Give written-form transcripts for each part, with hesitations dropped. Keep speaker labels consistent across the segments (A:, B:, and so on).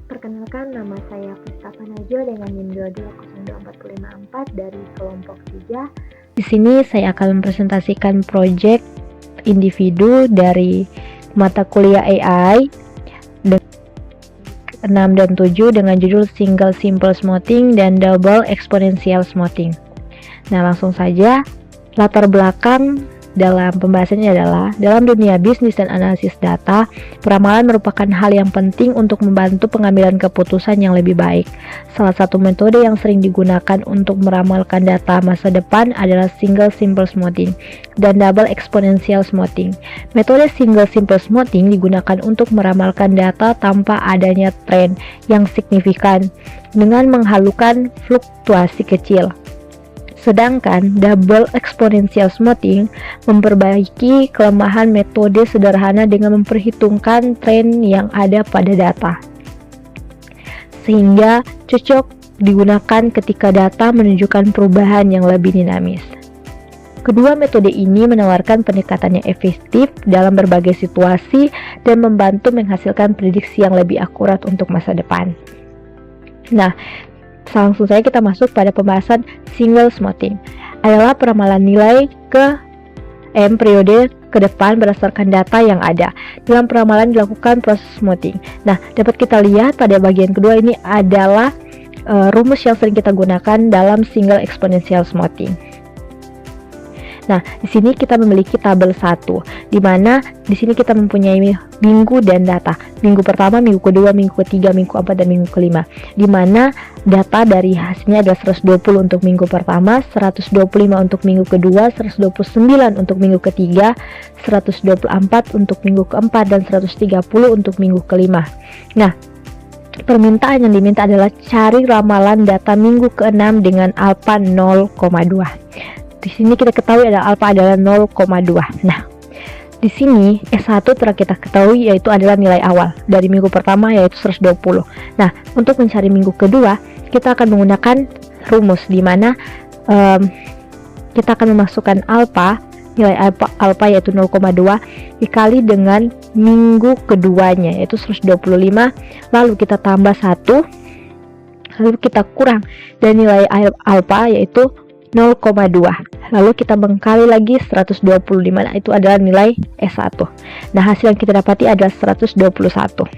A: Perkenalkan, nama saya Pustapa Najwa dengan NIM 2202454 dari kelompok 3. Di sini saya akan mempresentasikan proyek individu dari mata kuliah AI 6 dan 7 dengan judul Single Simple Smoothing dan Double Exponential Smoothing. Nah, langsung saja. Latar belakang dalam pembahasannya adalah, dalam dunia bisnis dan analisis data, peramalan merupakan hal yang penting untuk membantu pengambilan keputusan yang lebih baik. Salah satu metode yang sering digunakan untuk meramalkan data masa depan adalah Single Simple Smoothing dan Double Exponential Smoothing. Metode Single Simple Smoothing digunakan untuk meramalkan data tanpa adanya tren yang signifikan dengan menghalukan fluktuasi kecil. Sedangkan Double Exponential Smoothing memperbaiki kelemahan metode sederhana dengan memperhitungkan tren yang ada pada data, sehingga cocok digunakan ketika data menunjukkan perubahan yang lebih dinamis. Kedua metode ini menawarkan pendekatan yang efektif dalam berbagai situasi dan membantu menghasilkan prediksi yang lebih akurat untuk masa depan. Nah, langsung saja kita masuk pada pembahasan Single Smoothing. Adalah peramalan nilai ke periode ke depan berdasarkan data yang ada. Dalam peramalan dilakukan proses smoothing. Nah, dapat kita lihat pada bagian kedua ini adalah rumus yang sering kita gunakan dalam Single Exponential Smoothing. Nah, di sini kita memiliki tabel 1, di mana di sini kita mempunyai minggu dan data. Minggu pertama, minggu kedua, minggu ketiga, minggu keempat, dan minggu kelima. Di mana data dari hasilnya adalah 120 untuk minggu pertama, 125 untuk minggu kedua, 129 untuk minggu ketiga, 124 untuk minggu keempat, dan 130 untuk minggu kelima. Nah, permintaan yang diminta adalah cari ramalan data minggu ke-6 dengan alfa 0,2. Di sini kita ketahui ada alfa adalah 0,2. Nah, di sini S1 telah kita ketahui yaitu adalah nilai awal dari minggu pertama yaitu 120. Nah, untuk mencari minggu kedua, kita akan menggunakan rumus di mana kita akan memasukkan alfa, nilai alfa yaitu 0,2 dikali dengan minggu keduanya yaitu 125, lalu kita tambah 1, lalu kita kurang dari nilai alfa yaitu 0,2, lalu kita mengkali lagi 120, dimana itu adalah nilai S1. Nah, hasil yang kita dapati adalah 121.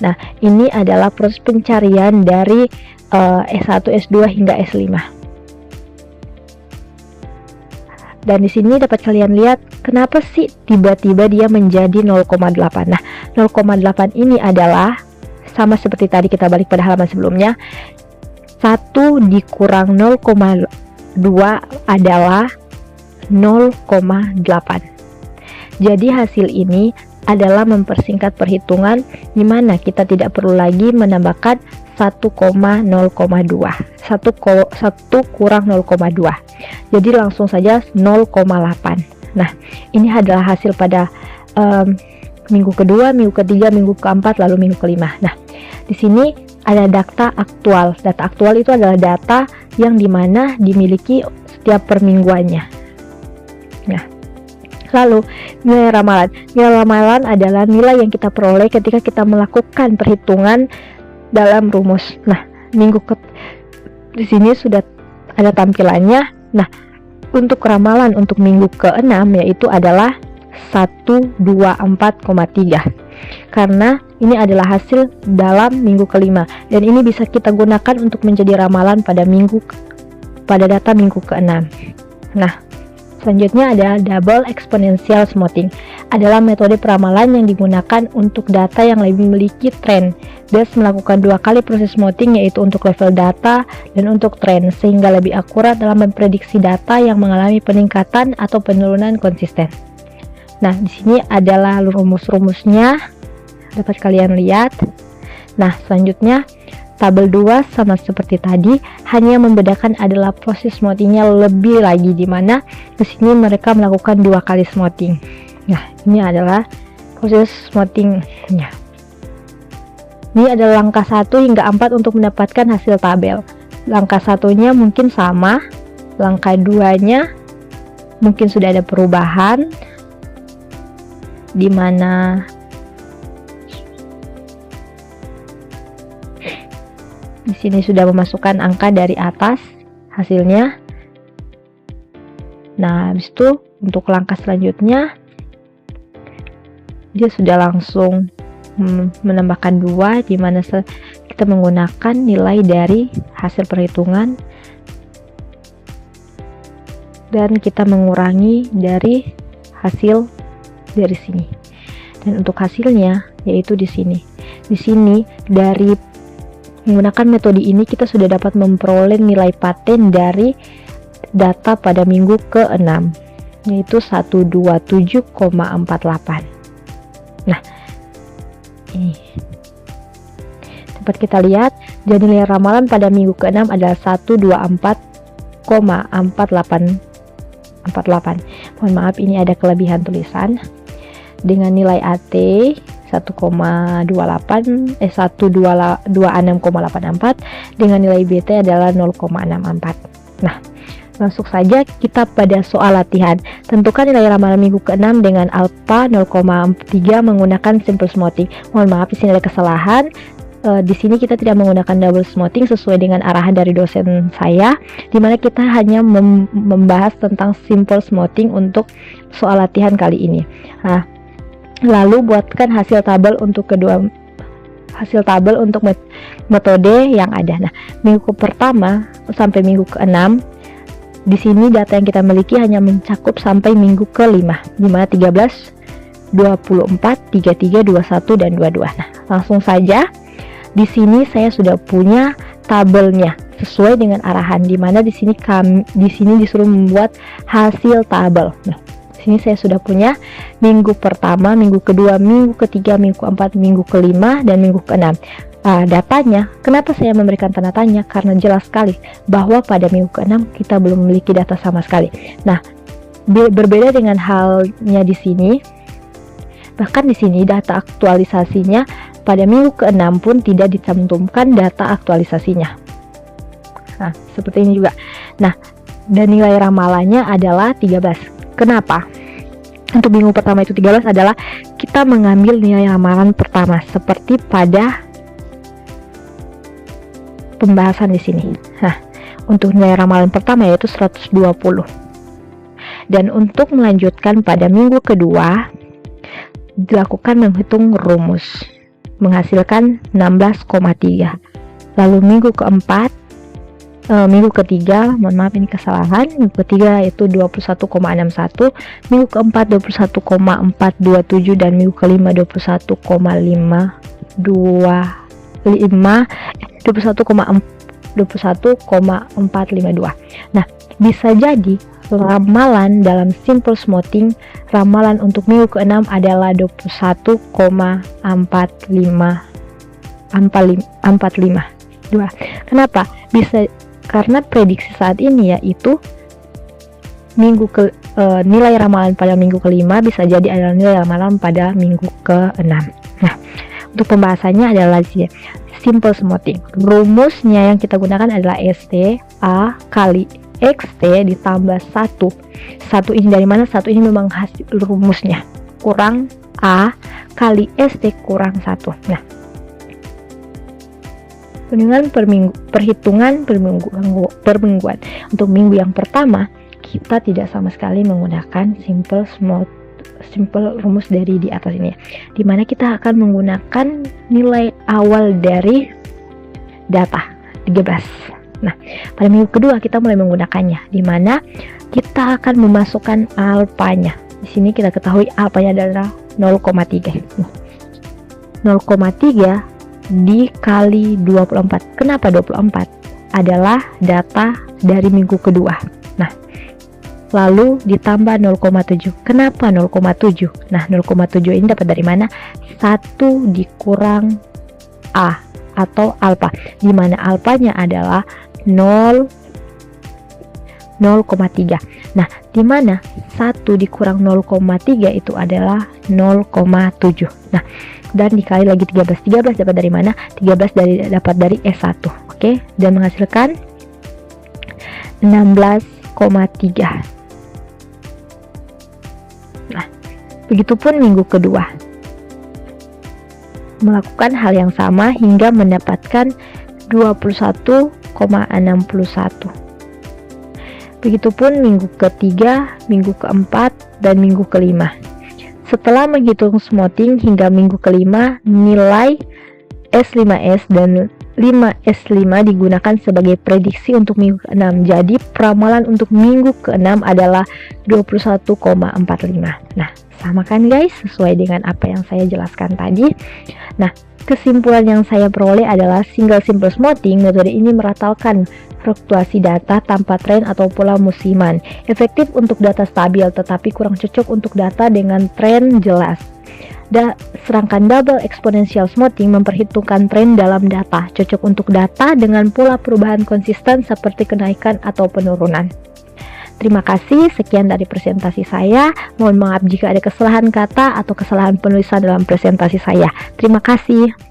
A: Nah, ini adalah proses pencarian dari S1, S2 hingga S5. Dan di sini dapat kalian lihat kenapa sih tiba-tiba dia menjadi 0,8. Nah, 0,8 ini adalah sama seperti tadi, kita balik pada halaman sebelumnya. 1 dikurang 0,2 adalah 0,8. Jadi hasil ini adalah mempersingkat perhitungan di mana kita tidak perlu lagi menambahkan 1,0,2. 1 kurang 0,2. Jadi langsung saja 0,8. Nah, ini adalah hasil pada minggu kedua, minggu ketiga, minggu keempat, lalu minggu kelima. Nah, di sini ada data aktual. Data aktual itu adalah data yang dimana dimiliki setiap permingguannya. Nah, lalu nilai ramalan. Nilai ramalan adalah nilai yang kita peroleh ketika kita melakukan perhitungan dalam rumus. Nah, di sini sudah ada tampilannya. Nah, untuk ramalan untuk minggu ke-6 yaitu adalah 124,3. Karena ini adalah hasil dalam minggu kelima dan ini bisa kita gunakan untuk menjadi ramalan pada data minggu ke-6. Nah, selanjutnya ada Double Exponential Smoothing. Adalah metode peramalan yang digunakan untuk data yang lebih memiliki tren. DAS melakukan 2 kali proses smoothing yaitu untuk level data dan untuk tren sehingga lebih akurat dalam memprediksi data yang mengalami peningkatan atau penurunan konsisten. Nah, di sini adalah rumus-rumusnya, dapat kalian lihat. Nah, selanjutnya tabel 2 sama seperti tadi, hanya membedakan adalah proses smoothingnya lebih lagi, di mana di sini mereka melakukan 2 kali smoothing. Nah, ini adalah proses smoothingnya. Ini adalah langkah 1 hingga 4 untuk mendapatkan hasil tabel. Langkah 1-nya mungkin sama, langkah 2-nya mungkin sudah ada perubahan, di mana Di sini sudah memasukkan angka dari atas hasilnya. Nah, habis itu untuk langkah selanjutnya dia sudah langsung menambahkan 2, di mana kita menggunakan nilai dari hasil perhitungan dan kita mengurangi dari hasil dari sini. Dan untuk hasilnya yaitu di sini. Di sini dari menggunakan metode ini kita sudah dapat memperoleh nilai paten dari data pada minggu ke-6 yaitu 127,48. Nah, ini dapat kita lihat, jadi nilai ramalan pada minggu ke-6 adalah 124,48. Mohon maaf, ini ada kelebihan tulisan. Dengan nilai AT 1,26,84 dengan nilai BT adalah 0,64. Nah, langsung saja kita pada soal latihan. Tentukan nilai ramalan minggu ke-6 dengan alpha 0,3 menggunakan simple smoothing. Mohon maaf, di sini ada kesalahan. Di sini kita tidak menggunakan double smoothing sesuai dengan arahan dari dosen saya, dimana kita hanya membahas tentang simple smoothing untuk soal latihan kali ini. Nah, lalu buatkan hasil tabel untuk metode yang ada. Nah, minggu pertama sampai minggu ke-6 di sini data yang kita miliki hanya mencakup sampai minggu ke-5, di mana 13, 24, 33, 21 dan 22. Nah, langsung saja di sini saya sudah punya tabelnya sesuai dengan arahan, di mana di sini disuruh membuat hasil tabel. Nah, di sini saya sudah punya minggu pertama, minggu kedua, minggu ketiga, minggu keempat, minggu kelima, dan minggu keenam. Datanya, kenapa saya memberikan tanda tanya? Karena jelas sekali bahwa pada minggu keenam kita belum memiliki data sama sekali. Nah, berbeda dengan halnya di sini, bahkan di sini data aktualisasinya pada minggu ke-6 pun tidak dicantumkan data aktualisasinya. Nah, seperti ini juga. Nah, dan nilai ramalannya adalah 13. Kenapa? Untuk minggu pertama itu 13 adalah kita mengambil nilai ramalan pertama seperti pada pembahasan di sini. Nah, untuk nilai ramalan pertama yaitu 120. Dan untuk melanjutkan pada minggu kedua dilakukan menghitung rumus menghasilkan 16,3. Lalu minggu keempat, minggu ketiga, mohon maaf ini kesalahan, minggu ketiga itu 21,61, minggu keempat 21,427 dan minggu kelima 21,452. Nah, bisa jadi ramalan dalam simple smoothing, ramalan untuk minggu ke-6 adalah 21,45. Kenapa? Bisa karena prediksi saat ini yaitu nilai ramalan pada minggu kelima bisa jadi adalah nilai ramalan pada minggu ke-6. Nah, untuk pembahasannya adalah simple smoothing. Rumusnya yang kita gunakan adalah ST A kali XT ditambah 1. Satu ini dari mana? Satu ini memang hasil rumusnya. Kurang A kali ST kurang 1. Nah, dengan perhitungan permingguan. Untuk minggu yang pertama, kita tidak sama sekali menggunakan simple rumus dari di atas ini. Dimana kita akan menggunakan nilai awal dari data 13. Nah, pada minggu kedua kita mulai menggunakannya, di mana kita akan memasukkan alfanya. Di sini kita ketahui alfanya adalah 0,3. 0,3 dikali 24. Kenapa 24? Adalah data dari minggu kedua. Nah, lalu ditambah 0,7. Kenapa 0,7? Nah, 0,7 ini dapat dari mana? 1 dikurang A atau alfa, di mana alfanya adalah 0,3. Nah, di mana 1 dikurang 0,3 itu adalah 0,7. Nah, dan dikali lagi 13. 13 dapat dari mana? 13 dapat dari S1. Oke, dan menghasilkan 16,3. Nah, begitupun minggu kedua. Melakukan hal yang sama hingga mendapatkan 21,61. Begitupun minggu ketiga, minggu keempat, dan minggu kelima. Setelah menghitung smoothing hingga minggu kelima, nilai S5S dan 5S5 digunakan sebagai prediksi untuk minggu ke-6. Jadi ramalan untuk minggu ke-6 adalah 21,45. Nah, sama kan guys, sesuai dengan apa yang saya jelaskan tadi. Nah, kesimpulan yang saya peroleh adalah single simple smoothing, metode ini meratalkan fluktuasi data tanpa tren atau pola musiman. Efektif untuk data stabil, tetapi kurang cocok untuk data dengan tren jelas. Sedangkan double exponential smoothing memperhitungkan tren dalam data, cocok untuk data dengan pola perubahan konsisten seperti kenaikan atau penurunan. Terima kasih, sekian dari presentasi saya. Mohon maaf jika ada kesalahan kata atau kesalahan penulisan dalam presentasi saya. Terima kasih.